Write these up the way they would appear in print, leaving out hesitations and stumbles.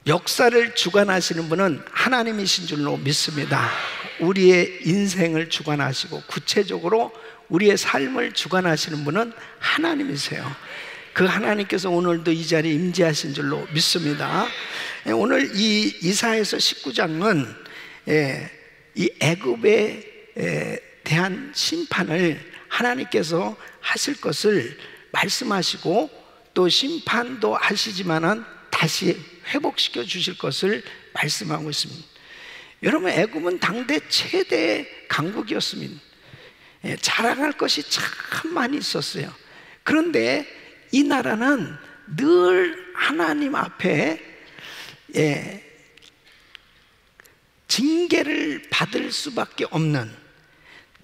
역사를 주관하시는 분은 하나님이신 줄로 믿습니다. 우리의 인생을 주관하시고 구체적으로 우리의 삶을 주관하시는 분은 하나님이세요. 그 하나님께서 오늘도 이 자리에 임재하신 줄로 믿습니다. 오늘 이 이사야서 19장은 이 애굽에 대한 심판을 하나님께서 하실 것을 말씀하시고 또 심판도 하시지만은 다시 회복시켜 주실 것을 말씀하고 있습니다. 여러분, 애굽은 당대 최대 강국이었습니다. 자랑할 것이 참 많이 있었어요. 그런데 이 나라는 늘 하나님 앞에 징계를 받을 수밖에 없는,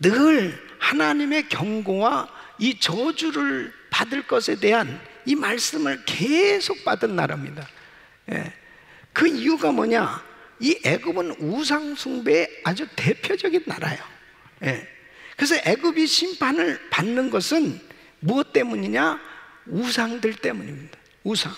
늘 하나님의 경고와 이 저주를 받을 것에 대한 이 말씀을 계속 받은 나라입니다. 그 이유가 뭐냐? 이 애굽은 우상 숭배의 아주 대표적인 나라예요. 그래서 애굽이 심판을 받는 것은 무엇 때문이냐? 우상들 때문입니다. 우상.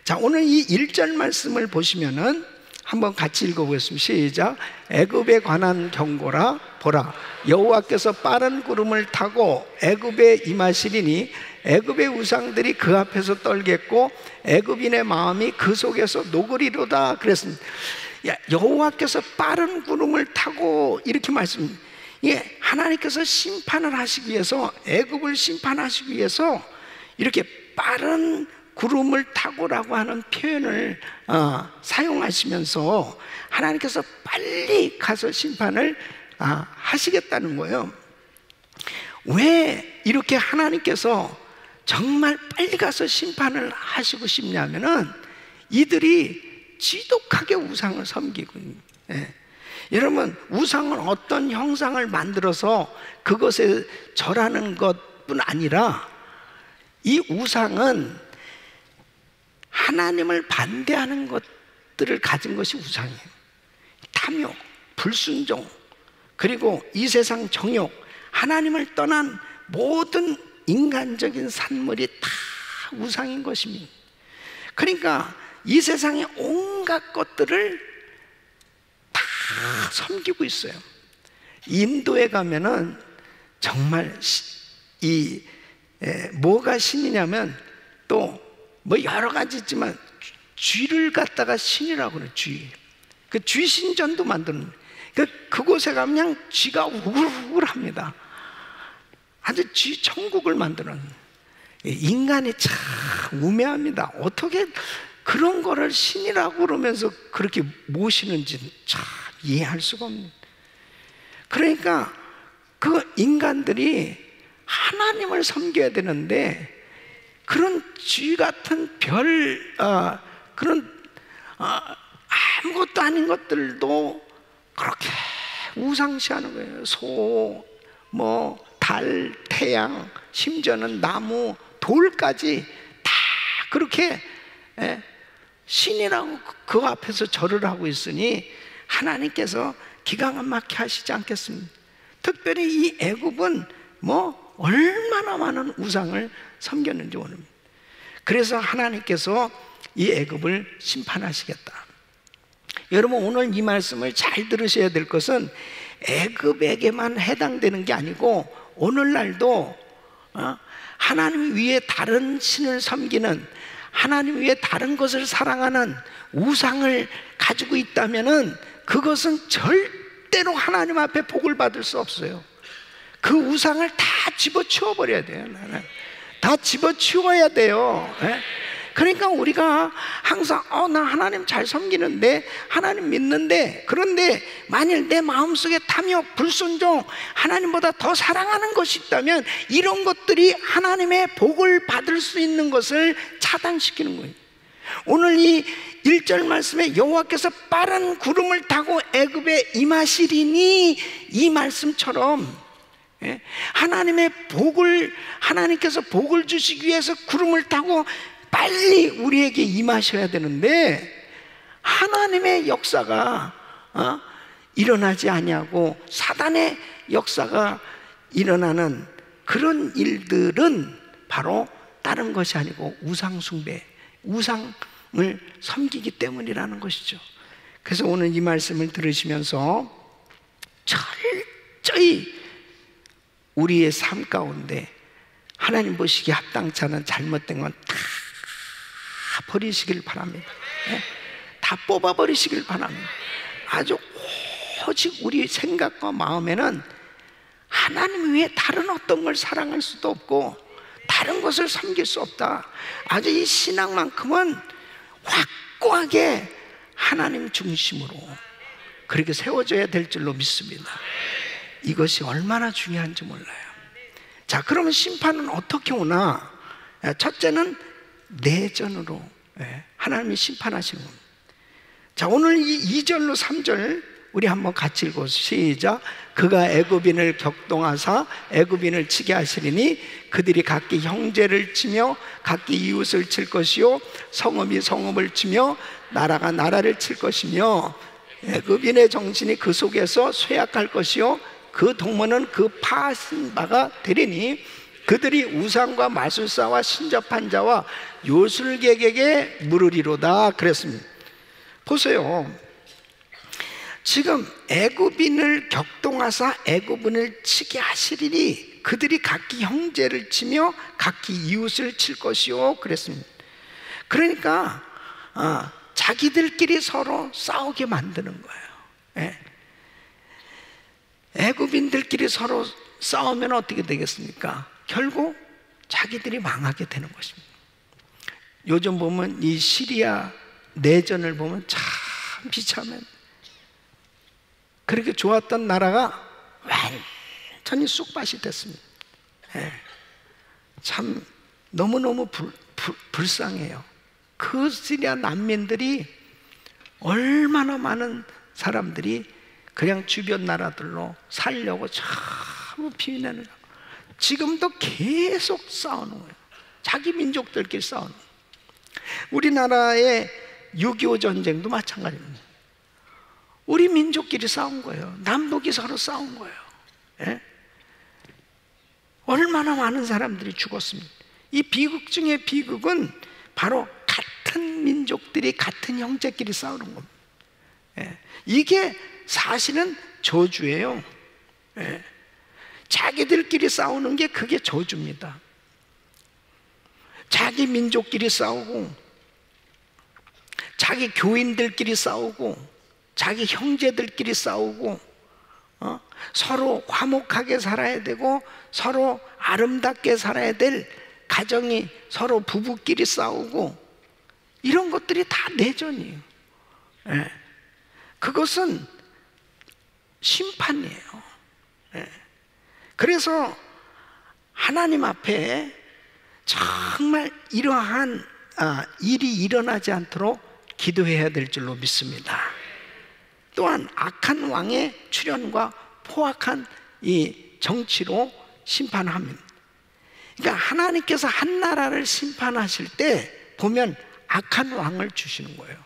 자, 오늘 이 1절 말씀을 보시면은 한번 같이 읽어보겠습니다. 시작. 애굽에 관한 경고라. 보라, 여호와께서 빠른 구름을 타고 애굽에 임하시리니 애굽의 우상들이 그 앞에서 떨겠고 애굽인의 마음이 그 속에서 녹으리로다. 그랬습니다. 여호와께서 빠른 구름을 타고 이렇게 말씀. 하나님께서 심판을 하시기 위해서, 애굽을 심판하시기 위해서 이렇게 빠른 구름을 타고라고 하는 표현을 사용하시면서 하나님께서 빨리 가서 심판을 하시겠다는 거예요. 왜 이렇게 하나님께서 정말 빨리 가서 심판을 하시고 싶냐면은 이들이 지독하게 우상을 섬기고, 여러분, 우상은 어떤 형상을 만들어서 그것에 절하는 것뿐 아니라 이 우상은 하나님을 반대하는 것들을 가진 것이 우상이에요. 탐욕, 불순종, 그리고 이 세상 정욕, 하나님을 떠난 모든 인간적인 산물이 다 우상인 것입니다. 그러니까 이 세상의 온갖 것들을 다 섬기고 있어요. 인도에 가면은 정말 뭐가 신이냐면 또 뭐 여러 가지 있지만 쥐를 갖다가 신이라고 그래요. 그 쥐신전도 만드는, 그곳에 가면 그냥 쥐가 우글우글합니다. 아주 쥐 천국을 만드는. 인간이 참 우매합니다. 어떻게 그런 거를 신이라고 그러면서 그렇게 모시는지 참 이해할 수가 없는. 그러니까 그 인간들이 하나님을 섬겨야 되는데 그런 쥐 같은 그런 아무것도 아닌 것들도 그렇게 우상시하는 거예요. 소, 달, 태양, 심지어는 나무, 돌까지 다 그렇게 신이라고 그 앞에서 절을 하고 있으니 하나님께서 기가 막히게 하시지 않겠습니까? 특별히 이 애굽은 얼마나 많은 우상을 섬겼는지 모릅니다. 그래서 하나님께서 이 애굽을 심판하시겠다. 여러분, 오늘 이 말씀을 잘 들으셔야 될 것은 애굽에게만 해당되는 게 아니고 오늘날도 하나님 위에 다른 신을 섬기는, 하나님 위에 다른 것을 사랑하는 우상을 가지고 있다면은 그것은 절대로 하나님 앞에 복을 받을 수 없어요. 그 우상을 다 집어치워 버려야 돼요. 다 집어치워야 돼요. 그러니까 우리가 항상 나 하나님 잘 섬기는데, 하나님 믿는데, 그런데 만일 내 마음속에 탐욕, 불순종, 하나님보다 더 사랑하는 것이 있다면 이런 것들이 하나님의 복을 받을 수 있는 것을 차단시키는 거예요. 오늘 이 1절 말씀에 여호와께서 빠른 구름을 타고 애굽에 임하시리니, 이 말씀처럼 하나님의 복을, 하나님께서 복을 주시기 위해서 구름을 타고 빨리 우리에게 임하셔야 되는데 하나님의 역사가 일어나지 아니하고 사단의 역사가 일어나는 그런 일들은 바로 다른 것이 아니고 우상 숭배, 섬기기 때문이라는 것이죠. 그래서 오늘 이 말씀을 들으시면서 철저히 우리의 삶 가운데 하나님 보시기에 합당치 않은 잘못된 건 다 버리시길 바랍니다. 다 뽑아버리시길 바랍니다. 아주 오직 우리 생각과 마음에는 하나님 외에 다른 어떤 걸 사랑할 수도 없고 다른 것을 섬길 수 없다. 아주 이 신앙만큼은 확고하게 하나님 중심으로 그렇게 세워져야 될 줄로 믿습니다. 이것이 얼마나 중요한지 몰라요. 자, 그러면 심판은 어떻게 오나? 첫째는 내전으로 하나님이 심판하시는 겁니다. 자, 오늘 이 2절로 3절 우리 한번 같이 읽어 시작. 그가 애굽인을 격동하사 애굽인을 치게 하시리니 그들이 각기 형제를 치며 각기 이웃을 칠 것이요 성읍이 성읍을 치며 나라가 나라를 칠 것이며 애굽인의 정신이 그 속에서 쇠약할 것이요 그 동문은 그 파하신 바가 되리니 그들이 우상과 마술사와 신접한 자와 요술객에게 물으리로다 그랬습니다. 보세요. 지금 애굽인을 격동하사 애굽인을 치게 하시리니 그들이 각기 형제를 치며 각기 이웃을 칠 것이요 그랬습니다. 그러니까 자기들끼리 서로 싸우게 만드는 거예요. 애굽인들끼리 서로 싸우면 어떻게 되겠습니까? 결국 자기들이 망하게 되는 것입니다. 요즘 보면 이 시리아 내전을 보면 참 비참해요. 그렇게 좋았던 나라가 완전히 쑥밭이 됐습니다. 참 너무너무 불쌍해요. 그 시리아 난민들이 얼마나 많은 사람들이 그냥 주변 나라들로 살려고 전부 피해내는 거예요. 지금도 계속 싸우는 거예요. 자기 민족들끼리 싸우는 거예요. 우리나라의 6.25 전쟁도 마찬가지입니다. 우리 민족끼리 싸운 거예요. 남북이 서로 싸운 거예요. 얼마나 많은 사람들이 죽었습니다. 이 비극 중에 비극은 바로 같은 민족들이 같은 형제끼리 싸우는 겁니다. 이게 사실은 저주예요. 자기들끼리 싸우는 게 그게 저주입니다. 자기 민족끼리 싸우고 자기 교인들끼리 싸우고 자기 형제들끼리 싸우고 서로 화목하게 살아야 되고 서로 아름답게 살아야 될 가정이 서로 부부끼리 싸우고 이런 것들이 다 내전이에요. 그것은 심판이에요. 그래서 하나님 앞에 정말 이러한 일이 일어나지 않도록 기도해야 될 줄로 믿습니다. 또한 악한 왕의 출현과 포악한 이 정치로 심판합니다. 그러니까 하나님께서 한 나라를 심판하실 때 보면 악한 왕을 주시는 거예요.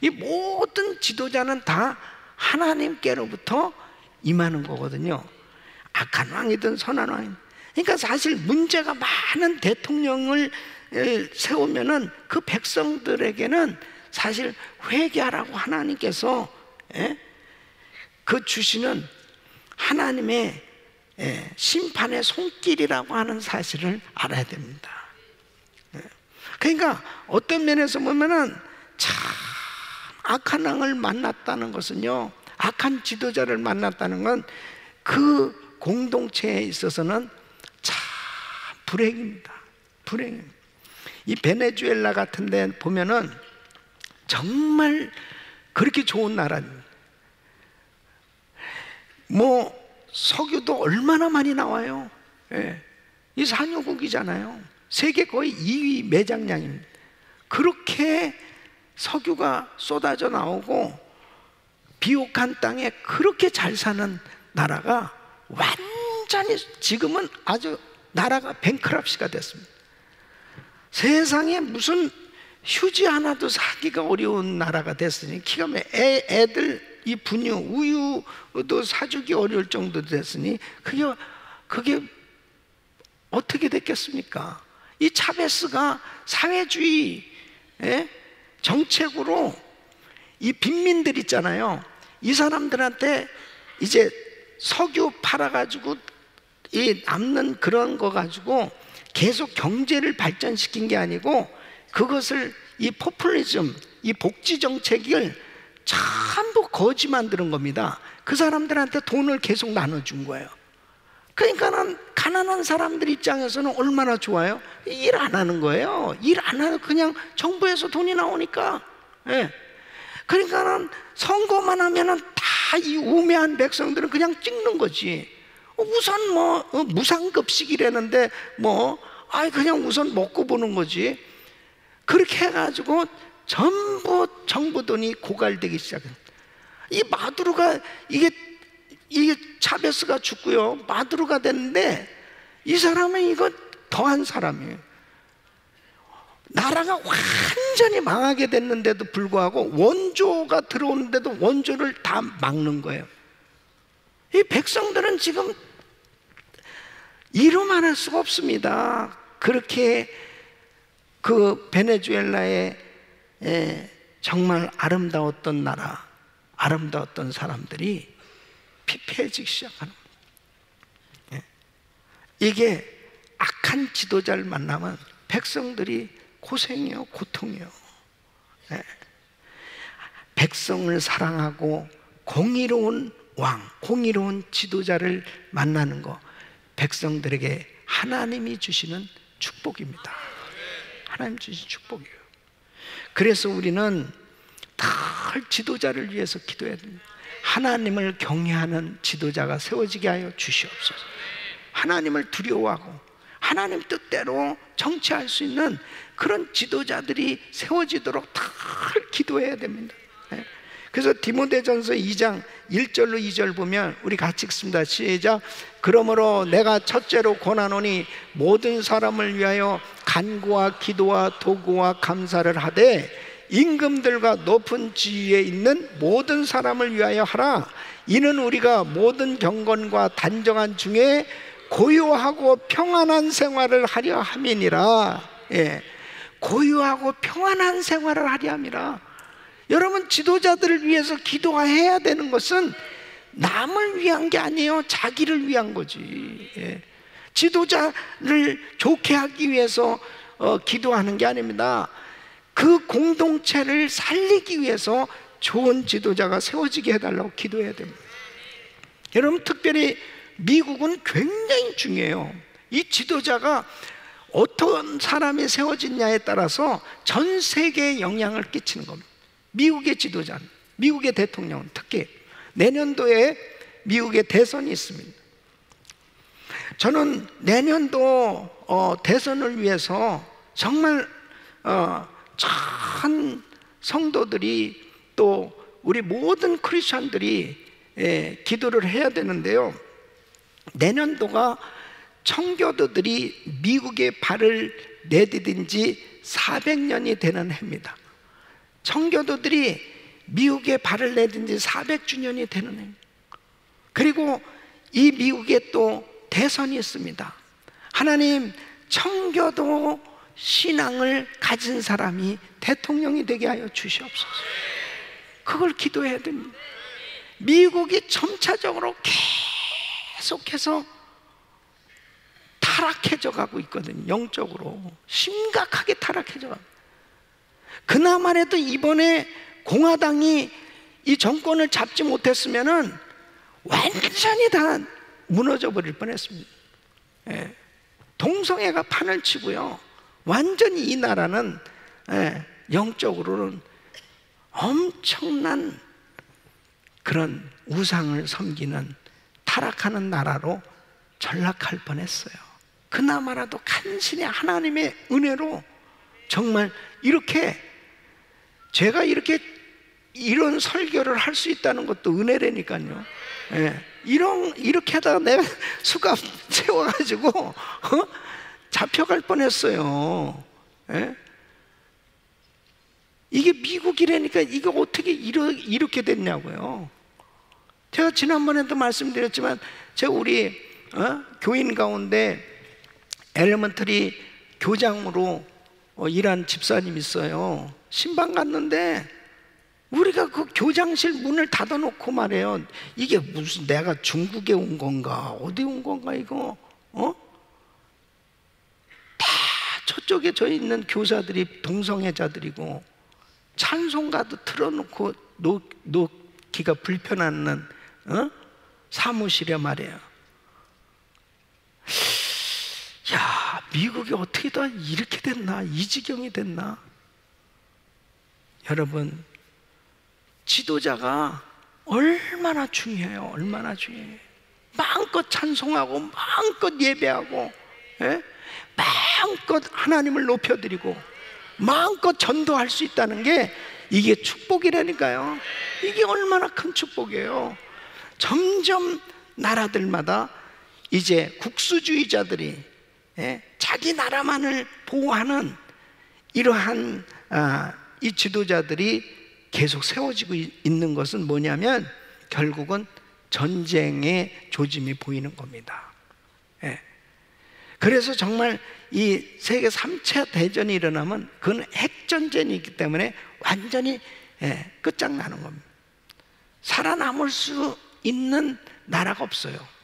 이 모든 지도자는 다 하나님께로부터 임하는 거거든요. 악한 왕이든 선한 왕이든. 그러니까 사실 문제가 많은 대통령을 세우면은 그 백성들에게는 사실 회개하라고 하나님께서 그 주시는 하나님의 심판의 손길이라고 하는 사실을 알아야 됩니다. 그러니까 어떤 면에서 보면은 참 악한 왕을 만났다는 것은요, 악한 지도자를 만났다는 건 그 공동체에 있어서는 참 불행입니다. 불행입니다. 이 베네수엘라 같은 데 보면은 정말 그렇게 좋은 나라입니다. 뭐 석유도 얼마나 많이 나와요. 이 산유국이잖아요. 세계 거의 2위 매장량입니다. 그렇게 석유가 쏟아져 나오고 비옥한 땅에 그렇게 잘 사는 나라가 완전히 지금은 아주 나라가 뱅크럽시가 됐습니다. 세상에 무슨 휴지 하나도 사기가 어려운 나라가 됐으니 기가 막혀. 애들 이 분유, 우유도 사주기 어려울 정도 됐으니 그게 어떻게 됐겠습니까? 이 차베스가 사회주의 정책으로 이 빈민들 있잖아요. 이 사람들한테 이제 석유 팔아가지고 이 남는 그런 거 가지고 계속 경제를 발전시킨 게 아니고 그것을 이 포퓰리즘, 이 복지 정책을 전부 거지 만드는 겁니다. 그 사람들한테 돈을 계속 나눠준 거예요. 그러니까는 가난한 사람들 입장에서는 얼마나 좋아요? 일 안 하는 거예요. 일 안 하고 그냥 정부에서 돈이 나오니까. 예. 그러니까는 선거만 하면은 다 이 우매한 백성들은 그냥 찍는 거지. 우선 뭐 무상급식이라는데 뭐 그냥 우선 먹고 보는 거지. 그렇게 해가지고 전부 정부 돈이 고갈되기 시작한. 이 마두로가 이게 차베스가 죽고요, 마두로가 됐는데 이 사람은 이거 더한 사람이에요. 나라가 완전히 망하게 됐는데도 불구하고 원조가 들어오는데도 원조를 다 막는 거예요. 이 백성들은 지금 이루만 할 수가 없습니다. 그렇게 그 베네수엘라의 정말 아름다웠던 나라, 아름다웠던 사람들이 피폐해지기 시작하는 거예요. 이게 악한 지도자를 만나면 백성들이 고생이요, 고통이요. 백성을 사랑하고 공의로운 왕, 공의로운 지도자를 만나는 거, 백성들에게 하나님이 주시는 축복입니다. 하나님 주신 축복이에요. 그래서 우리는 늘 지도자를 위해서 기도해야 됩니다. 하나님을 경외하는 지도자가 세워지게 하여 주시옵소서. 하나님을 두려워하고 하나님 뜻대로 정치할 수 있는 그런 지도자들이 세워지도록 늘 기도해야 됩니다. 그래서 디모데전서 2장 1절로 2절 보면 우리 같이 읽습니다. 시작. 그러므로 내가 첫째로 권하노니 모든 사람을 위하여 간구와 기도와 도구와 감사를 하되 임금들과 높은 지위에 있는 모든 사람을 위하여 하라. 이는 우리가 모든 경건과 단정한 중에 고요하고 평안한 생활을 하려 함이니라. 고요하고 평안한 생활을 하려 함이라. 여러분, 지도자들을 위해서 기도해야 되는 것은 남을 위한 게 아니에요. 자기를 위한 거지. 지도자를 좋게 하기 위해서 기도하는 게 아닙니다. 그 공동체를 살리기 위해서 좋은 지도자가 세워지게 해달라고 기도해야 됩니다. 여러분, 특별히 미국은 굉장히 중요해요. 이 지도자가 어떤 사람이 세워지냐에 따라서 전 세계에 영향을 끼치는 겁니다. 미국의 지도자는, 미국의 대통령은 특히 내년도에 미국의 대선이 있습니다. 저는 내년도 대선을 위해서 정말 참 성도들이 또 우리 모든 크리스천들이 기도를 해야 되는데요. 내년도가 청교도들이 미국에 발을 내디딘 지 400년이 되는 해입니다. 청교도들이 미국에 발을 내딘 지 400주년이 되는 해입니다. 그리고 이 미국에 또 대선이 있습니다. 하나님, 청교도 신앙을 가진 사람이 대통령이 되게 하여 주시옵소서. 그걸 기도해야 됩니다. 미국이 점차적으로 계속해서 타락해져 가고 있거든요. 영적으로 심각하게 타락해져 가고. 그나마라도 이번에 공화당이 이 정권을 잡지 못했으면은 완전히 다 무너져 버릴 뻔했습니다. 동성애가 판을 치고요, 완전히 이 나라는 영적으로는 엄청난 그런 우상을 섬기는 타락하는 나라로 전락할 뻔했어요. 그나마라도 간신히 하나님의 은혜로 정말 이렇게 제가 이런 설교를 할 수 있다는 것도 은혜라니까요. 이렇게 하다가 내가 수갑 채워가지고 잡혀갈 뻔했어요. 이게 미국이라니까 이게 어떻게 이렇게 됐냐고요. 제가 지난번에도 말씀드렸지만 제가 우리 교인 가운데 엘레먼터리 교장으로 일한 집사님 있어요. 신방 갔는데 우리가 그 교장실 문을 닫아놓고 말해요. 이게 무슨 내가 중국에 온 건가 어디 온 건가 이거 다 저쪽에 저 있는 교사들이 동성애자들이고 찬송가도 틀어놓고 놓기가 불편한 사무실에 말이에요. 야, 미국이 어떻게 다 이렇게 됐나? 이 지경이 됐나? 여러분, 지도자가 얼마나 중요해요. 얼마나 중요해요. 마음껏 찬송하고 마음껏 예배하고 마음껏 하나님을 높여드리고 마음껏 전도할 수 있다는 게 이게 축복이라니까요. 이게 얼마나 큰 축복이에요. 점점 나라들마다 이제 국수주의자들이 자기 나라만을 보호하는 이러한 이 지도자들이 계속 세워지고 있는 것은 뭐냐면 결국은 전쟁의 조짐이 보이는 겁니다. 그래서 정말 이 세계 3차 대전이 일어나면 그건 핵전쟁이기 때문에 완전히 끝장나는 겁니다. 살아남을 수 있는 나라가 없어요.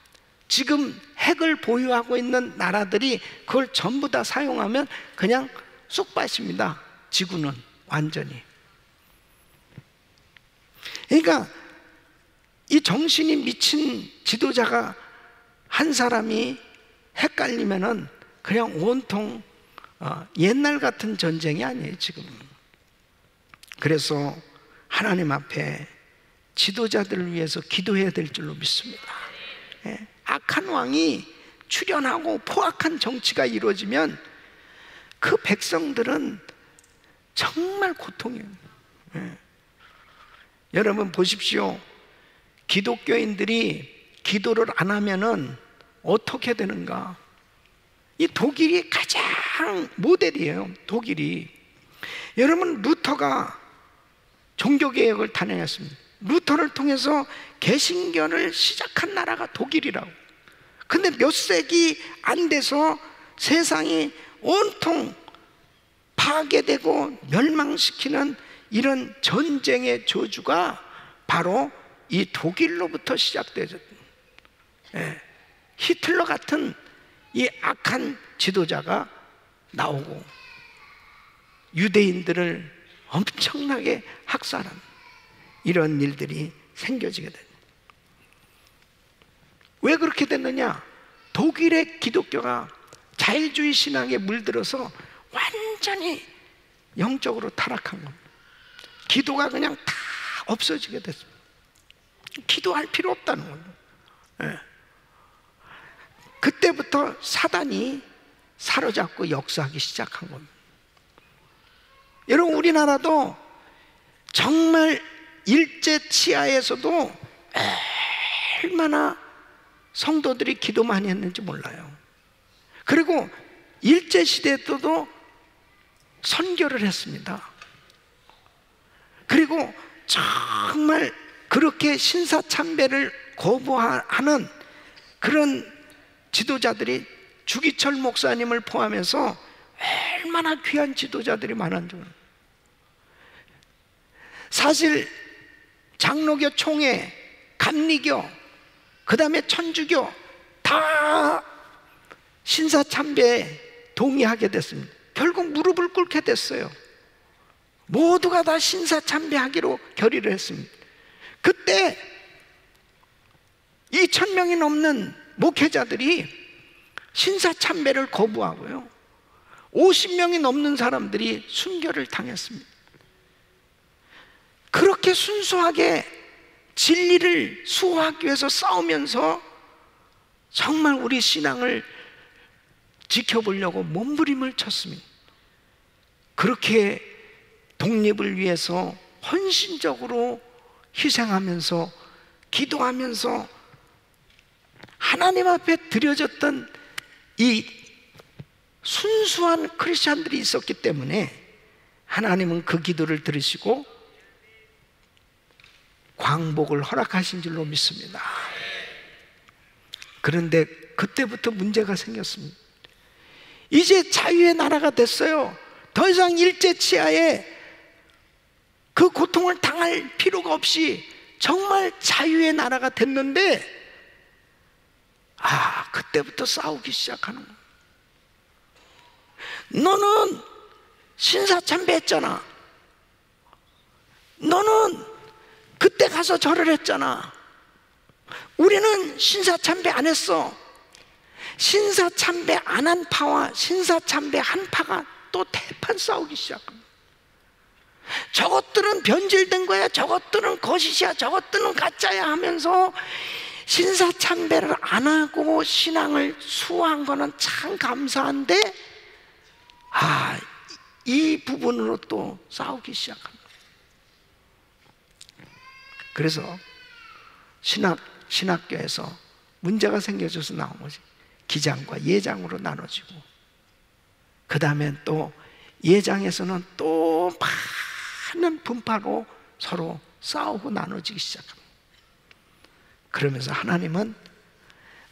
지금 핵을 보유하고 있는 나라들이 그걸 전부 다 사용하면 그냥 쑥 빠집니다. 지구는 완전히. 그러니까 이 정신이 미친 지도자가 한 사람이 헷갈리면은 그냥 온통 옛날 같은 전쟁이 아니에요 지금. 그래서 하나님 앞에 지도자들을 위해서 기도해야 될 줄로 믿습니다. 악한 왕이 출현하고 포악한 정치가 이루어지면 그 백성들은 정말 고통이에요. 여러분 보십시오. 기독교인들이 기도를 안 하면은 어떻게 되는가? 이 독일이 가장 모델이에요. 독일이. 여러분 루터가 종교개혁을 단행했습니다. 루터를 통해서 개신교를 시작한 나라가 독일이라고. 근데 몇 세기 안 돼서 세상이 온통 파괴되고 멸망시키는 이런 전쟁의 저주가 바로 이 독일로부터 시작되죠. 히틀러 같은 이 악한 지도자가 나오고 유대인들을 엄청나게 학살한 이런 일들이 생겨지게 됩니다. 왜 그렇게 됐느냐? 독일의 기독교가 자율주의 신앙에 물들어서 완전히 영적으로 타락한 겁니다. 기도가 그냥 다 없어지게 됐습니다. 기도할 필요 없다는 거예요. 그때부터 사단이 사로잡고 역사하기 시작한 겁니다. 여러분 우리나라도 정말 일제 치하에서도 얼마나 성도들이 기도 많이 했는지 몰라요. 그리고 일제 시대 때도 선교를 했습니다. 그리고 정말 그렇게 신사참배를 거부하는 그런 지도자들이 주기철 목사님을 포함해서 얼마나 귀한 지도자들이 많은지. 사실 장로교 총회, 감리교, 그 다음에 천주교 다 신사참배에 동의하게 됐습니다. 결국 무릎을 꿇게 됐어요. 모두가 다 신사참배하기로 결의를 했습니다. 그때 2,000명이 넘는 목회자들이 신사참배를 거부하고요 50명이 넘는 사람들이 순교를 당했습니다. 그렇게 순수하게 진리를 수호하기 위해서 싸우면서 정말 우리 신앙을 지켜보려고 몸부림을 쳤습니다. 그렇게 독립을 위해서 헌신적으로 희생하면서 기도하면서 하나님 앞에 드려졌던 이 순수한 크리스찬들이 있었기 때문에 하나님은 그 기도를 들으시고 광복을 허락하신 줄로 믿습니다. 그런데 그때부터 문제가 생겼습니다. 이제 자유의 나라가 됐어요. 더 이상 일제 치하에 그 고통을 당할 필요가 없이 정말 자유의 나라가 됐는데, 그때부터 싸우기 시작하는 거야. 너는 신사참배했잖아. 너는 그때 가서 절을 했잖아. 우리는 신사참배 안 했어. 신사참배 안 한 파와 신사참배 한 파가 또 대판 싸우기 시작합니다. 저것들은 변질된 거야, 저것들은 거짓이야, 저것들은 가짜야 하면서 신사참배를 안 하고 신앙을 수호한 거는 참 감사한데, 이 부분으로 또 싸우기 시작합니다. 그래서 신학교에서 문제가 생겨져서 나온 거지. 기장과 예장으로 나눠지고, 그 다음엔 또 예장에서는 또 많은 분파로 서로 싸우고 나눠지기 시작합니다. 그러면서 하나님은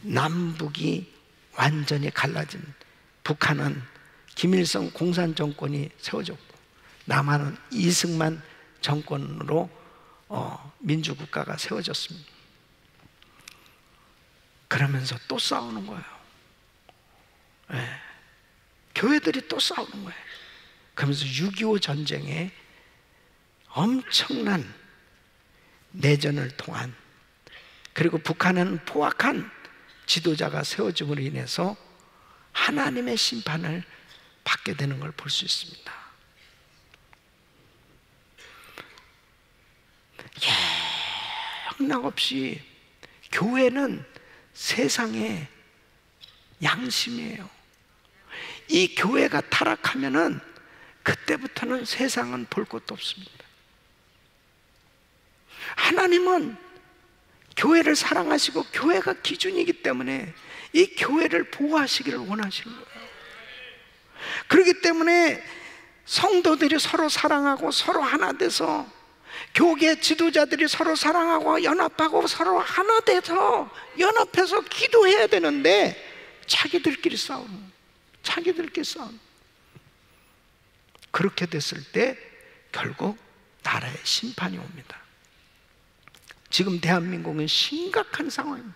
남북이 완전히 갈라진, 북한은 김일성 공산 정권이 세워졌고 남한은 이승만 정권으로 민주국가가 세워졌습니다. 그러면서 또 싸우는 거예요. 교회들이 또 싸우는 거예요. 그러면서 6.25 전쟁에 엄청난 내전을 통한, 그리고 북한은 포악한 지도자가 세워짐으로 인해서 하나님의 심판을 받게 되는 걸 볼 수 있습니다. 영락없이 교회는 세상의 양심이에요. 이 교회가 타락하면은 그때부터는 세상은 볼 것도 없습니다. 하나님은 교회를 사랑하시고 교회가 기준이기 때문에 이 교회를 보호하시기를 원하시는 거예요. 그렇기 때문에 성도들이 서로 사랑하고 서로 하나 돼서, 교계 지도자들이 서로 사랑하고 연합하고 서로 하나 돼서 연합해서 기도해야 되는데 자기들끼리 싸우는, 자기들끼리 싸우는. 그렇게 됐을 때 결국 나라의 심판이 옵니다. 지금 대한민국은 심각한 상황입니다.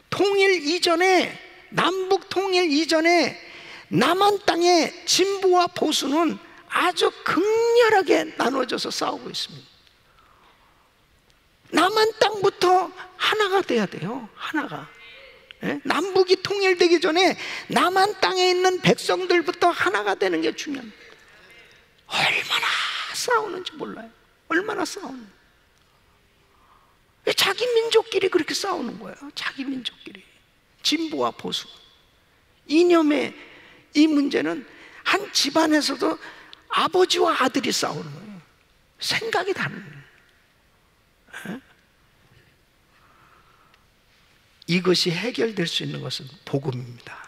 통일 이전에, 남북 통일 이전에 남한 땅의 진보와 보수는 아주 극렬하게 나눠져서 싸우고 있습니다. 남한 땅부터 하나가 돼야 돼요. 하나가. 남북이 통일되기 전에 남한 땅에 있는 백성들부터 하나가 되는 게 중요합니다. 얼마나 싸우는지 몰라요. 얼마나 싸우는지. 왜 자기 민족끼리 그렇게 싸우는 거예요? 자기 민족끼리. 진보와 보수. 이념의 이 문제는 한 집안에서도 아버지와 아들이 싸우는 거예요. 생각이 다른 거예요. 이것이 해결될 수 있는 것은 복음입니다.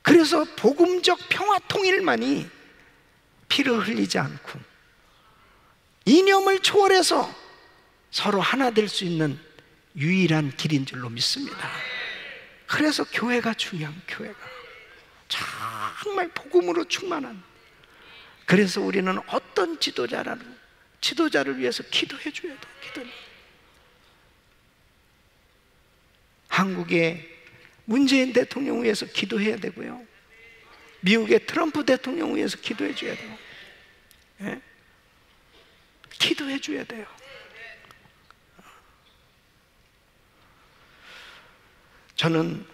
그래서 복음적 평화 통일만이 피를 흘리지 않고 이념을 초월해서 서로 하나 될 수 있는 유일한 길인 줄로 믿습니다. 그래서 교회가 중요한, 교회가 정말 복음으로 충만한. 그래서 우리는 어떤 지도자를 위해서 기도해 줘야 돼요. 기도를. 한국의 문재인 대통령 위해서 기도해야 되고요, 미국의 트럼프 대통령 위해서 기도해 줘야 돼요. 기도해 줘야 돼요. 저는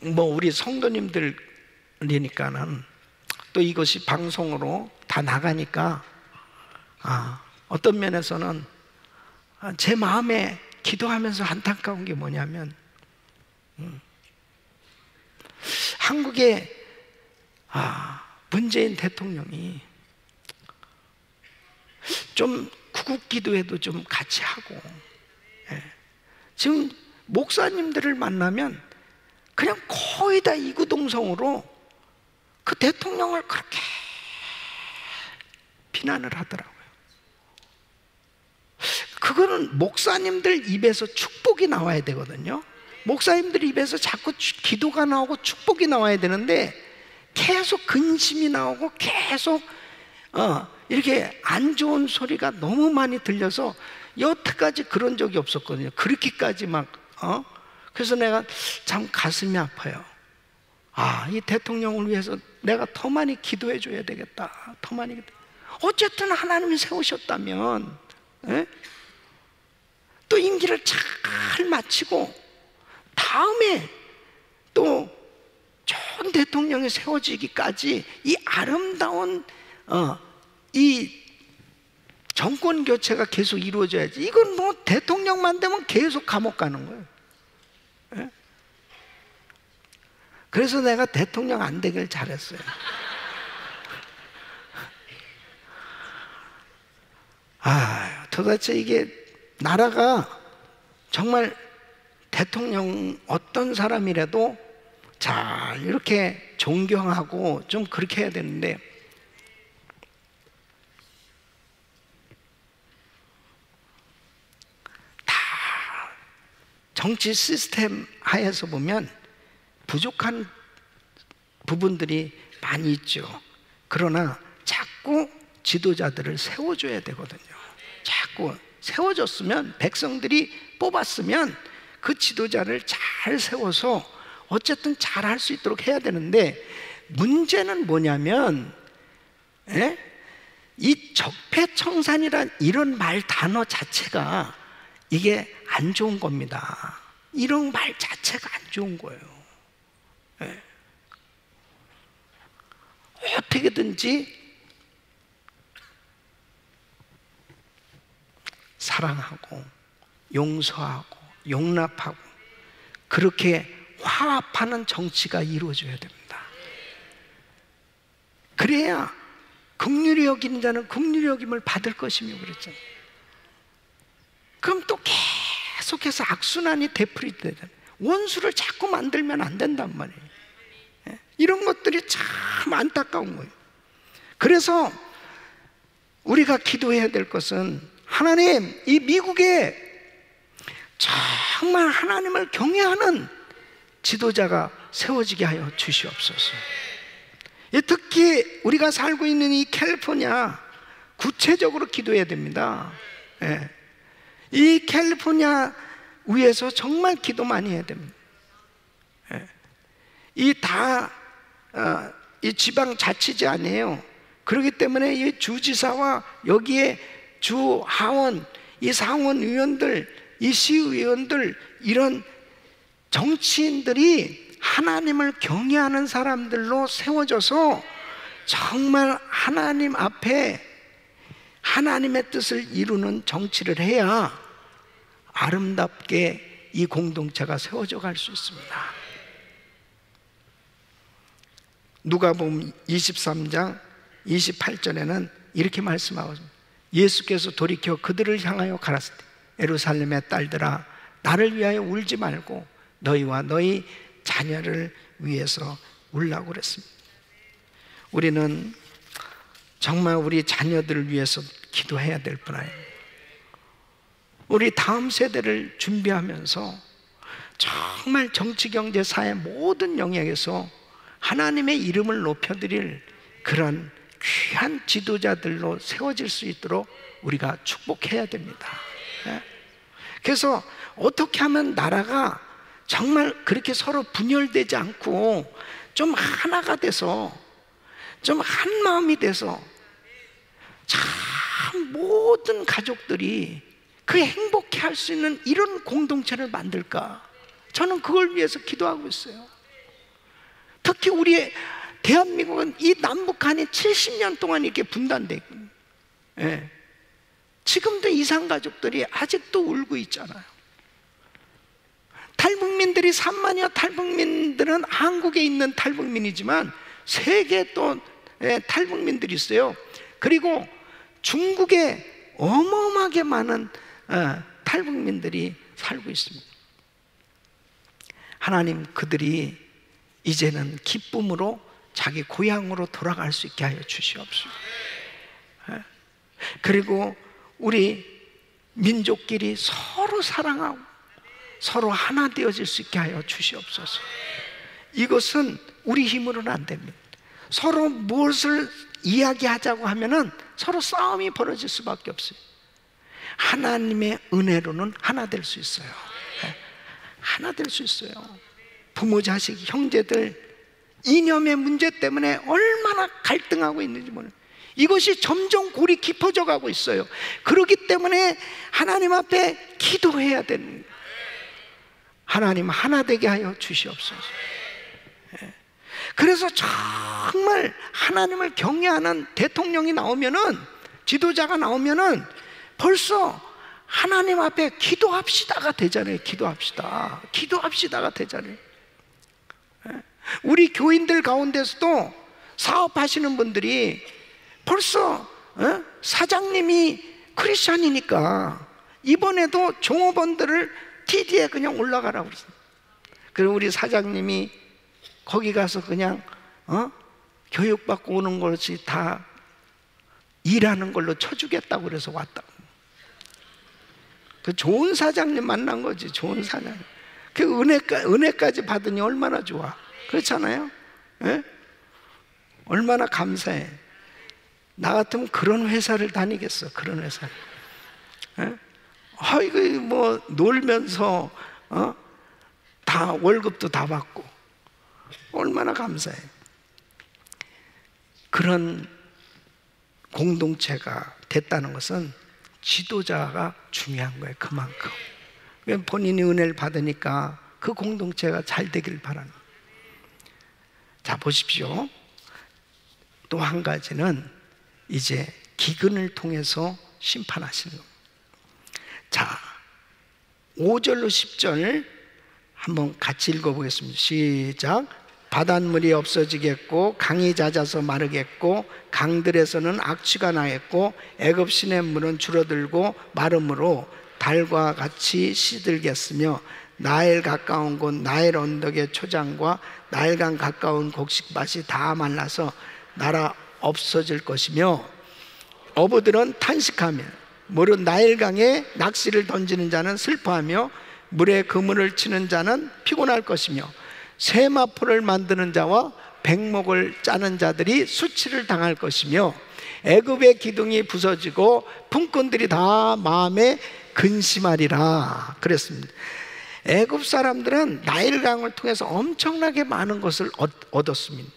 우리 성도님들이니까는 또 이것이 방송으로 다 나가니까 어떤 면에서는 제 마음에 기도하면서 안타까운 게 뭐냐면, 한국의 문재인 대통령이 좀 구국 기도회도 좀 같이 하고, 지금 목사님들을 만나면 그냥 거의 다 이구동성으로 그 대통령을 그렇게 비난을 하더라고요. 그거는 목사님들 입에서 축복이 나와야 되거든요. 목사님들 입에서 자꾸 기도가 나오고 축복이 나와야 되는데 계속 근심이 나오고 계속 이렇게 안 좋은 소리가 너무 많이 들려서 여태까지 그런 적이 없었거든요. 그렇게까지 막 그래서 내가 참 가슴이 아파요. 이 대통령을 위해서 내가 더 많이 기도해 줘야 되겠다. 더 많이 어쨌든 하나님이 세우셨다면 또 임기를 잘 마치고 다음에 또 좋은 대통령이 세워지기까지 이 아름다운 이 정권 교체가 계속 이루어져야지. 이건 뭐 대통령만 되면 계속 감옥 가는 거예요. 그래서 내가 대통령 안 되길 잘했어요. 도대체 이게 나라가 정말 대통령 어떤 사람이라도 자 이렇게 존경하고 좀 그렇게 해야 되는데 다 정치 시스템 하에서 보면 부족한 부분들이 많이 있죠. 그러나 자꾸 지도자들을 세워줘야 되거든요. 자꾸 세워줬으면 백성들이 뽑았으면 그 지도자를 잘 세워서 어쨌든 잘 할 수 있도록 해야 되는데 문제는 뭐냐면 이 적폐청산이란 이런 말 단어 자체가 이게 안 좋은 겁니다. 이런 말 자체가 안 좋은 거예요. 어떻게든지 사랑하고 용서하고 용납하고 그렇게 화합하는 정치가 이루어져야 됩니다. 그래야 긍휼히 여기는 자는 긍휼히 여김을 받을 것이며 그랬잖아요. 그럼 또 계속해서 악순환이 되풀이되잖아요. 원수를 자꾸 만들면 안 된단 말이에요. 이런 것들이 참 안타까운 거예요. 그래서 우리가 기도해야 될 것은 하나님, 이 미국에 정말 하나님을 경외하는 지도자가 세워지게 하여 주시옵소서. 특히 우리가 살고 있는 이 캘리포니아 구체적으로 기도해야 됩니다. 이 캘리포니아 위에서 정말 기도 많이 해야 됩니다. 이 지방자치제 아니에요. 그렇기 때문에 이 주지사와 여기에 주 하원, 이 상원의원들, 이 시의원들, 이런 정치인들이 하나님을 경외하는 사람들로 세워져서 정말 하나님 앞에 하나님의 뜻을 이루는 정치를 해야 아름답게 이 공동체가 세워져 갈 수 있습니다. 누가복음 23장 28절에는 이렇게 말씀하고 있습니다. 예수께서 돌이켜 그들을 향하여 가라사대 예루살렘의 딸들아 나를 위하여 울지 말고 너희와 너희 자녀를 위해서 울라고 그랬습니다. 우리는 정말 우리 자녀들을 위해서 기도해야 될 뿐 아니에요. 우리 다음 세대를 준비하면서 정말 정치, 경제, 사회 모든 영역에서 하나님의 이름을 높여드릴 그런 귀한 지도자들로 세워질 수 있도록 우리가 축복해야 됩니다. 그래서 어떻게 하면 나라가 정말 그렇게 서로 분열되지 않고 좀 하나가 돼서 좀 한 마음이 돼서 참 모든 가족들이 그 행복해 할 수 있는 이런 공동체를 만들까? 저는 그걸 위해서 기도하고 있어요. 특히 우리 대한민국은 이 남북한이 70년 동안 이렇게 분단돼 있거든요. 지금도 이산가족들이 아직도 울고 있잖아요. 탈북민들이 3만여 탈북민들은 한국에 있는 탈북민이지만 세계 또 탈북민들이 있어요. 그리고 중국에 어마어마하게 많은 탈북민들이 살고 있습니다. 하나님, 그들이 이제는 기쁨으로 자기 고향으로 돌아갈 수 있게 하여 주시옵소서. 그리고 우리 민족끼리 서로 사랑하고 서로 하나 되어질 수 있게 하여 주시옵소서. 이것은 우리 힘으로는 안 됩니다. 서로 무엇을 이야기하자고 하면은 서로 싸움이 벌어질 수밖에 없어요. 하나님의 은혜로는 하나 될 수 있어요. 하나 될 수 있어요. 부모, 자식, 형제들 이념의 문제 때문에 얼마나 갈등하고 있는지 모르는, 이것이 점점 골이 깊어져 가고 있어요. 그렇기 때문에 하나님 앞에 기도해야 되는 거예요. 하나님 하나 되게 하여 주시옵소서. 그래서 정말 하나님을 경외하는 대통령이 나오면은, 지도자가 나오면은 벌써 하나님 앞에 기도합시다가 되잖아요. 기도합시다가 되잖아요. 우리 교인들 가운데서도 사업하시는 분들이 벌써 사장님이 크리스찬이니까 이번에도 종업원들을 TD에 그냥 올라가라고 그랬어요. 그리고 우리 사장님이 거기 가서 그냥 교육받고 오는 것이 다 일하는 걸로 쳐주겠다고 그래서 왔다. 그 좋은 사장님 만난 거지. 좋은 사장님. 그 은혜까지 받으니 얼마나 좋아. 그렇잖아요. 예? 얼마나 감사해. 나 같으면 그런 회사를 다니겠어. 그런 회사. 예? 이거 뭐 놀면서 다 월급도 다 받고 얼마나 감사해. 그런 공동체가 됐다는 것은 지도자가 중요한 거예요. 그만큼. 본인이 은혜를 받으니까 그 공동체가 잘 되길 바랍니다. 자, 보십시오. 또 한 가지는 이제 기근을 통해서 심판하시는 겁니다. 자, 5절로 10절 한번 같이 읽어보겠습니다. 시작. 바닷물이 없어지겠고 강이 잦아서 마르겠고 강들에서는 악취가 나겠고 애굽 시냇물은 줄어들고 마름으로 달과 같이 시들겠으며 나일 가까운 곳 나일 언덕의 초장과 나일강 가까운 곡식밭이 다 말라서 나라 없어질 것이며 어부들은 탄식하며 물은 나일강에 낚시를 던지는 자는 슬퍼하며 물에 그물을 치는 자는 피곤할 것이며 세마포를 만드는 자와 백목을 짜는 자들이 수치를 당할 것이며 애굽의 기둥이 부서지고 품꾼들이 다 마음에 근심하리라 그랬습니다. 애굽 사람들은 나일강을 통해서 엄청나게 많은 것을 얻었습니다.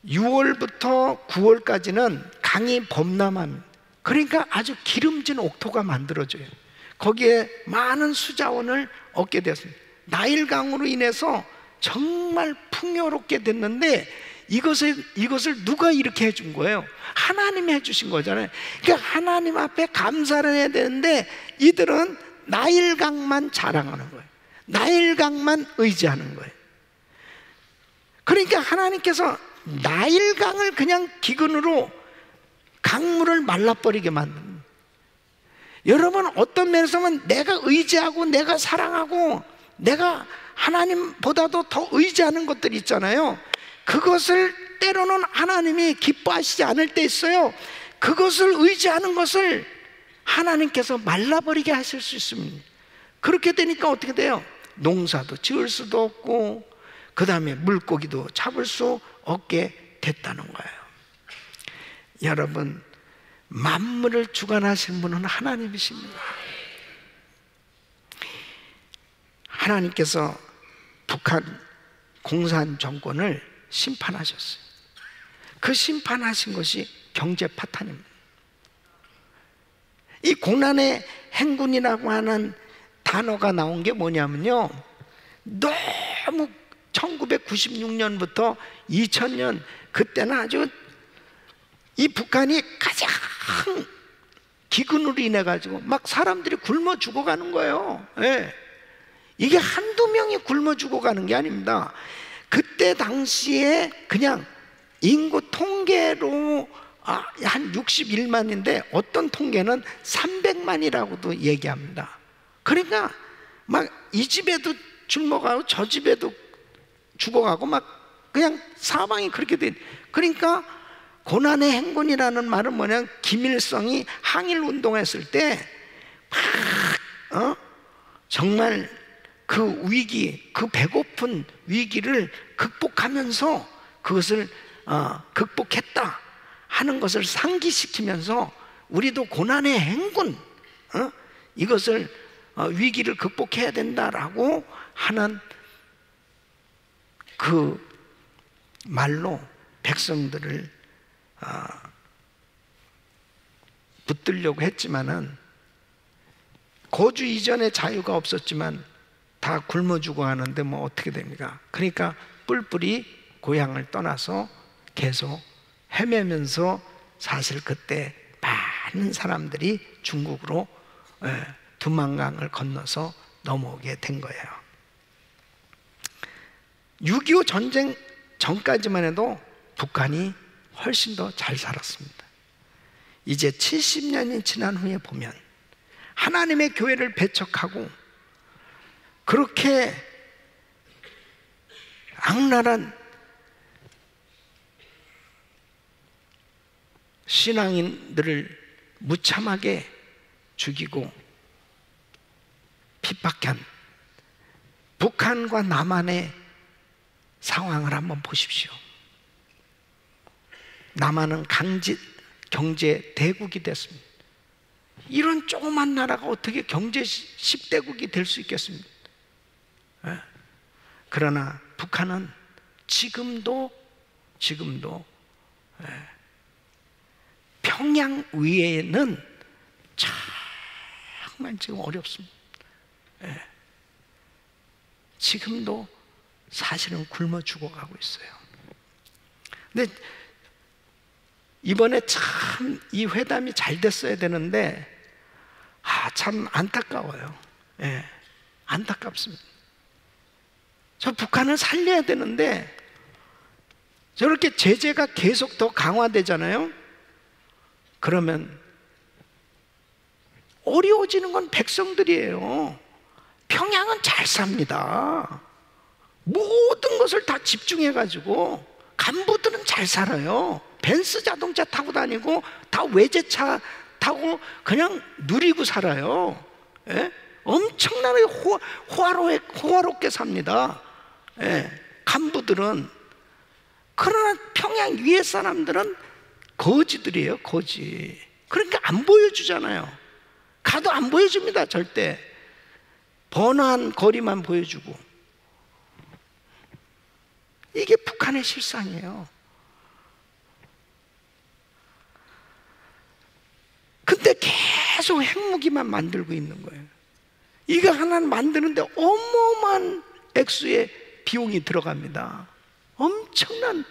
6월부터 9월까지는 강이 범람합니다. 그러니까 아주 기름진 옥토가 만들어져요. 거기에 많은 수자원을 얻게 되었습니다. 나일강으로 인해서 정말 풍요롭게 됐는데 이것을 누가 이렇게 해준 거예요? 하나님이 해주신 거잖아요. 그러니까 하나님 앞에 감사를 해야 되는데 이들은 나일강만 자랑하는 거예요. 나일강만 의지하는 거예요. 그러니까 하나님께서 나일강을 그냥 기근으로 강물을 말라버리게 만듭니다. 여러분, 어떤 면에서 보면 내가 의지하고 내가 사랑하고 내가 하나님보다도 더 의지하는 것들이 있잖아요. 그것을 때로는 하나님이 기뻐하시지 않을 때 있어요. 그것을 의지하는 것을 하나님께서 말라버리게 하실 수 있습니다. 그렇게 되니까 어떻게 돼요? 농사도 지을 수도 없고 그 다음에 물고기도 잡을 수 없게 됐다는 거예요. 여러분, 만물을 주관하신 분은 하나님이십니다. 하나님께서 북한 공산 정권을 심판하셨어요. 그 심판하신 것이 경제 파탄입니다. 이 고난의 행군이라고 하는 단어가 나온 게 뭐냐면요, 너무 1996년부터 2000년 그때는 아주 이 북한이 가장 기근으로 인해 가지고 막 사람들이 굶어 죽어가는 거예요. 예. 이게 한두 명이 굶어 죽어가는 게 아닙니다. 그때 당시에 그냥 인구 통계로 한 61만인데 어떤 통계는 300만이라고도 얘기합니다. 그러니까 막 이 집에도 굶어가고 저 집에도 죽어가고 막 그냥 사방이 그렇게 돼. 그러니까 고난의 행군이라는 말은 뭐냐면 김일성이 항일 운동했을 때 막 정말 그 위기, 그 배고픈 위기를 극복하면서 그것을 극복했다 하는 것을 상기시키면서 우리도 고난의 행군, 이것을 위기를 극복해야 된다라고 하는 그 말로 백성들을 붙들려고 했지만은, 거주 이전에 자유가 없었지만 다 굶어 죽어 하는데 뭐 어떻게 됩니까? 그러니까 뿔뿔이 고향을 떠나서 계속 헤매면서, 사실 그때 많은 사람들이 중국으로 두만강을 건너서 넘어오게 된 거예요. 6.25 전쟁 전까지만 해도 북한이 훨씬 더 잘 살았습니다. 이제 70년이 지난 후에 보면 하나님의 교회를 배척하고 그렇게 악랄한 신앙인들을 무참하게 죽이고 핍박한 북한과 남한의 상황을 한번 보십시오. 남한은 경제 대국이 됐습니다. 이런 조그만 나라가 어떻게 경제 10대국이 될 수 있겠습니까? 그러나 북한은 지금도 평양 위에는 정말 지금 어렵습니다. 지금도 사실은 굶어 죽어가고 있어요. 근데 이번에 참 이 회담이 잘 됐어야 되는데 참 안타까워요. 안타깝습니다. 저 북한을 살려야 되는데 저렇게 제재가 계속 더 강화되잖아요. 그러면 어려워지는 건 백성들이에요. 평양은 잘 삽니다. 모든 것을 다 집중해가지고 간부들은 잘 살아요. 벤츠 자동차 타고 다니고 다 외제차 타고 그냥 누리고 살아요. 엄청나게 호화롭게 삽니다. 간부들은. 그러나 평양 위에 사람들은 거지들이에요, 거지. 그러니까 안 보여주잖아요. 가도 안 보여줍니다, 절대. 번화한 거리만 보여주고. 이게 북한의 실상이에요. 근데 계속 핵무기만 만들고 있는 거예요. 이거 하나 만드는데 어마어마한 액수의 비용이 들어갑니다. 엄청난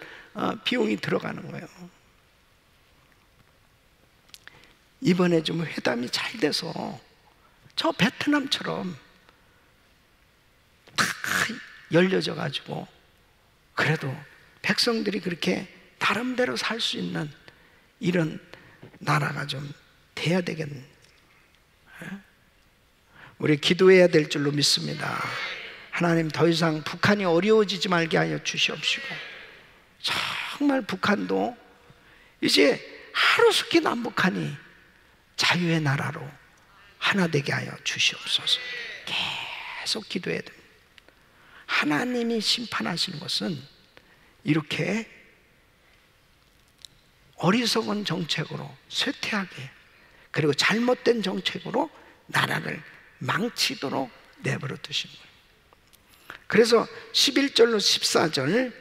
비용이 들어가는 거예요. 이번에 좀 회담이 잘 돼서 저 베트남처럼 다 열려져 가지고 그래도 백성들이 그렇게 나름대로 살 수 있는 이런 나라가 좀 돼야 되겠네. 우리 기도해야 될 줄로 믿습니다. 하나님, 더 이상 북한이 어려워지지 말게 하여 주시옵시고, 정말 북한도 이제 하루속히 남북한이 자유의 나라로 하나 되게 하여 주시옵소서. 계속 기도해야 됩니다. 하나님이 심판하시는 것은 이렇게 어리석은 정책으로, 쇠퇴하게, 그리고 잘못된 정책으로 나라를 망치도록 내버려 두신 거예요. 그래서 11절로 14절,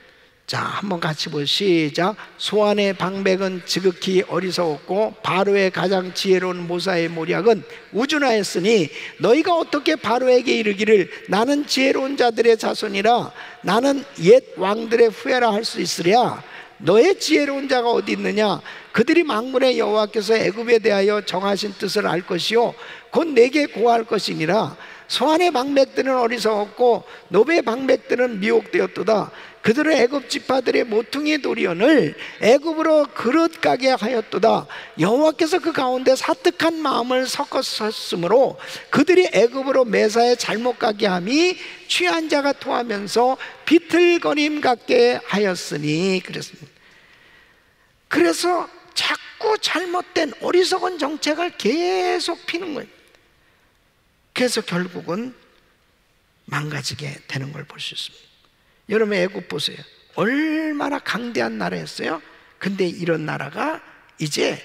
자, 한번 같이 보시죠. 시작. 소안의 방백은 지극히 어리석었고 바로의 가장 지혜로운 모사의 모략은 우준하였으니 너희가 어떻게 바로에게 이르기를 나는 지혜로운 자들의 자손이라 나는 옛 왕들의 후예라 할 수 있으랴. 너의 지혜로운 자가 어디 있느냐? 그들이 만군의 여호와께서 애굽에 대하여 정하신 뜻을 알 것이요 곧 내게 고할 것이니라. 소안의 방백들은 어리석었고 노베의 방백들은 미혹되었도다. 그들은 애굽 지파들의 모퉁이 도리언을 애굽으로 그릇 가게 하였도다. 여호와께서 그 가운데 사특한 마음을 섞었으므로 그들이 애굽으로 매사에 잘못 가게 함이 취한 자가 토하면서 비틀거림 같게 하였으니. 그랬습니다. 그래서 자꾸 잘못된 어리석은 정책을 계속 피는 거예요. 그래서 결국은 망가지게 되는 걸 볼 수 있습니다. 여러분 애굽 보세요. 얼마나 강대한 나라였어요. 근데 이런 나라가 이제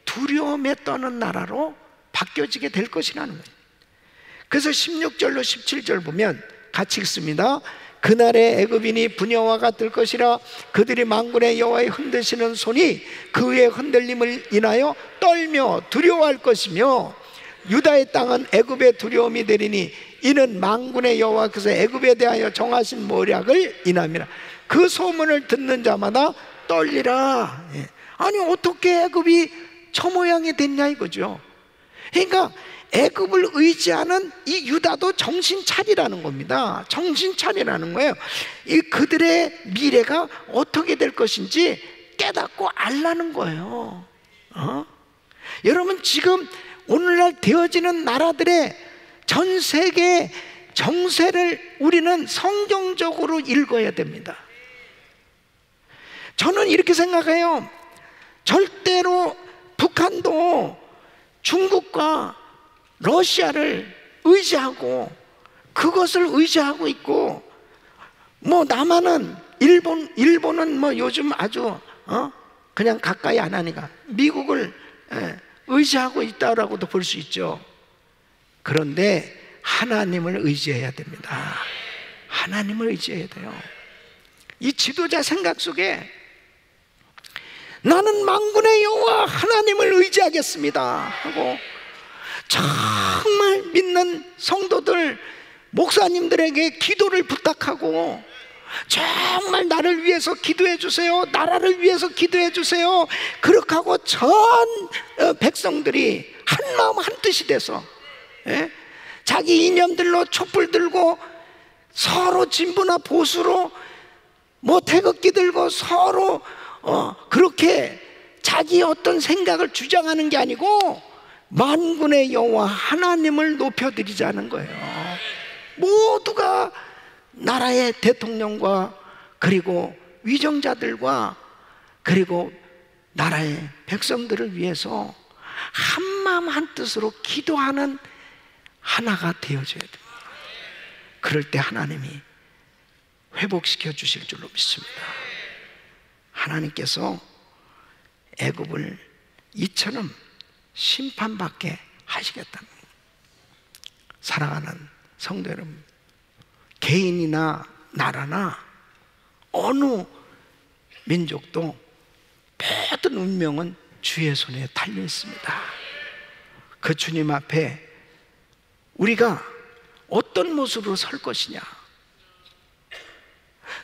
두려움에 떠는 나라로 바뀌어지게 될 것이라는 거예요. 그래서 16절로 17절 보면 같이 읽습니다. 그날에 애굽인이 부녀와 같을 것이라. 그들이 만군의 여호와의 흔드시는 손이 그의 흔들림을 인하여 떨며 두려워할 것이며, 유다의 땅은 애굽의 두려움이 되리니 이는 만군의 여호와께서 애굽에 대하여 정하신 모략을 인함이라. 그 소문을 듣는 자마다 떨리라. 아니 어떻게 애굽이 저 모양이 됐냐 이거죠. 그러니까 애굽을 의지하는 이 유다도 정신 차리라는 겁니다. 정신 차리라는 거예요. 이 그들의 미래가 어떻게 될 것인지 깨닫고 알라는 거예요. 여러분 지금 오늘날 되어지는 나라들의 전 세계 정세를 우리는 성경적으로 읽어야 됩니다. 저는 이렇게 생각해요. 절대로 북한도 중국과 러시아를 의지하고 그것을 의지하고 있고, 뭐 남한은 일본은 뭐 요즘 아주 그냥 가까이 안 하니까 미국을 의지하고 있다라고도 볼 수 있죠. 그런데 하나님을 의지해야 됩니다. 하나님을 의지해야 돼요. 이 지도자 생각 속에 나는 만군의 여호와 하나님을 의지하겠습니다 하고 정말 믿는 성도들, 목사님들에게 기도를 부탁하고 정말 나를 위해서 기도해 주세요, 나라를 위해서 기도해 주세요, 그렇게 하고 전 백성들이 한마음 한뜻이 돼서 자기 이념들로 촛불 들고 서로 진보나 보수로 뭐 태극기 들고 서로 그렇게 자기 어떤 생각을 주장하는 게 아니고 만군의 여호와 하나님을 높여드리자는 거예요. 모두가 나라의 대통령과 그리고 위정자들과 그리고 나라의 백성들을 위해서 한마음 한뜻으로 기도하는 하나가 되어져야 됩니다. 그럴 때 하나님이 회복시켜 주실 줄로 믿습니다. 하나님께서 애굽을 이처럼 심판받게 하시겠다는 거예요. 사랑하는 성도 여러분, 개인이나 나라나 어느 민족도 모든 운명은 주의 손에 달려 있습니다. 그 주님 앞에 우리가 어떤 모습으로 설 것이냐.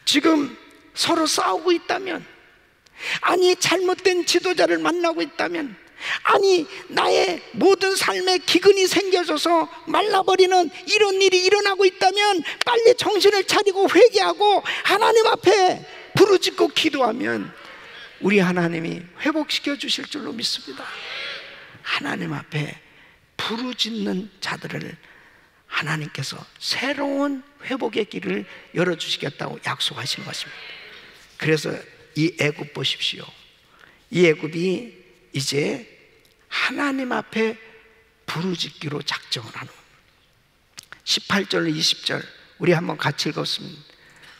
지금 서로 싸우고 있다면, 아니 잘못된 지도자를 만나고 있다면, 아니 나의 모든 삶에 기근이 생겨져서 말라버리는 이런 일이 일어나고 있다면 빨리 정신을 차리고 회개하고 하나님 앞에 부르짖고 기도하면 우리 하나님이 회복시켜 주실 줄로 믿습니다. 하나님 앞에 부르짖는 자들을 하나님께서 새로운 회복의 길을 열어주시겠다고 약속하시는 것입니다. 그래서 이 애굽 보십시오. 이 애굽이 이제 하나님 앞에 부르짖기로 작정을 하는 18절 20절 우리 한번 같이 읽었습니다.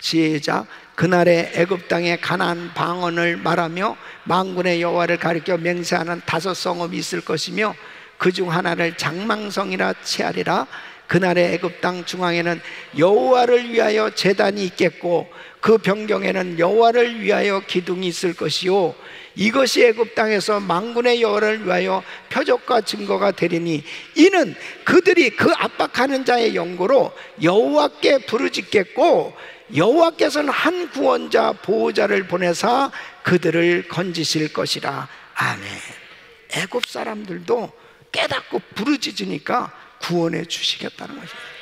시작. 그날에 애굽 땅에 가나안 방언을 말하며 만군의 여호와를 가리켜 맹세하는 5 성읍이 있을 것이며 그 중 하나를 장망성이라 칭하리라. 그날의 애굽 땅 중앙에는 여호와를 위하여 제단이 있겠고 그 변경에는 여호와를 위하여 기둥이 있을 것이요 이것이 애굽 땅에서 만군의 여호와를 위하여 표적과 증거가 되리니 이는 그들이 그 압박하는 자의 연고로 여호와께 부르짖겠고 여호와께서는 한 구원자 보호자를 보내사 그들을 건지실 것이라. 아멘. 애굽 사람들도 깨닫고 부르짖으니까 구원해 주시겠다는 것이에요.